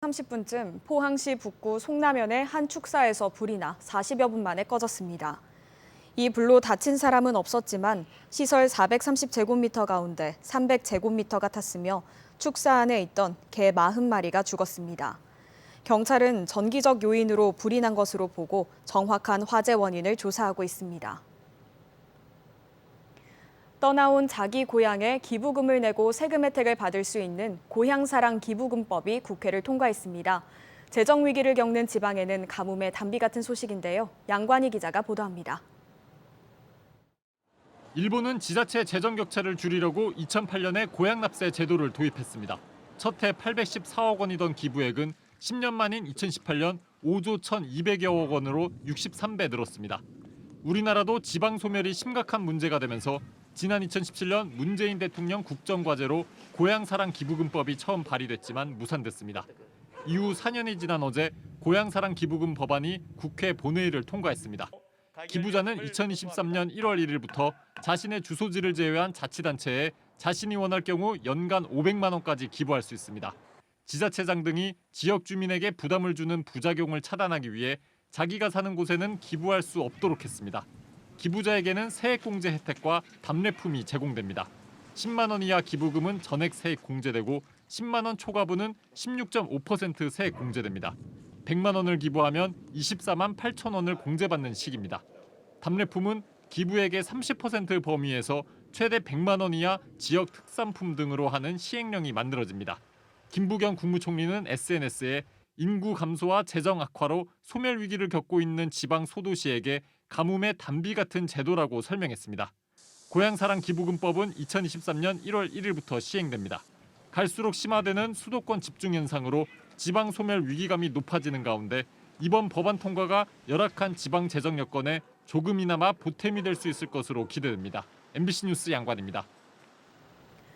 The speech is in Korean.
30분쯤 포항시 북구 송남현의 한 축사에서 불이 나 40여 분 만에 꺼졌습니다. 이 불로 다친 사람은 없었지만 시설 430제곱미터 가운데 300제곱미터가 탔으며 축사 안에 있던 개 40마리가 죽었습니다. 경찰은 전기적 요인으로 불이 난 것으로 보고 정확한 화재 원인을 조사하고 있습니다. 떠나온 자기 고향에 기부금을 내고 세금 혜택을 받을 수 있는 고향사랑 기부금법이 국회를 통과했습니다. 재정 위기를 겪는 지방에는 가뭄의 단비 같은 소식인데요. 양관희 기자가 보도합니다. 일본은 지자체 재정 격차를 줄이려고 2008년에 고향납세 제도를 도입했습니다. 첫 해 814억 원이던 기부액은 10년 만인 2018년 5조 1,200여억 원으로 63배 늘었습니다. 우리나라도 지방 소멸이 심각한 문제가 되면서 지난 2017년 문재인 대통령 국정과제로 고향사랑 기부금법이 처음 발의됐지만 무산됐습니다. 이후 4년이 지난 어제 고향사랑 기부금 법안이 국회 본회의를 통과했습니다. 기부자는 2023년 1월 1일부터 자신의 주소지를 제외한 자치단체에 자신이 원할 경우 연간 500만 원까지 기부할 수 있습니다. 지자체장 등이 지역 주민에게 부담을 주는 부작용을 차단하기 위해 자기가 사는 곳에는 기부할 수 없도록 했습니다. 기부자에게는 세액공제 혜택과 답례품이 제공됩니다. 10만 원 이하 기부금은 전액 세액 공제되고 10만 원 초과분은 16.5% 세액 공제됩니다. 100만 원을 기부하면 24만 8천 원을 공제받는 식입니다. 답례품은 기부액의 30% 범위에서 최대 100만 원 이하 지역 특산품 등으로 하는 시행령이 만들어집니다. 김부겸 국무총리는 SNS에 인구 감소와 재정 악화로 소멸 위기를 겪고 있는 지방 소도시에게 가뭄의 단비 같은 제도라고 설명했습니다. 고향사랑 기부금법은 2023년 1월 1일부터 시행됩니다. 갈수록 심화되는 수도권 집중 현상으로 지방 소멸 위기감이 높아지는 가운데 이번 법안 통과가 열악한 지방 재정 여건에 조금이나마 보탬이 될 수 있을 것으로 기대됩니다. MBC 뉴스 양관입니다.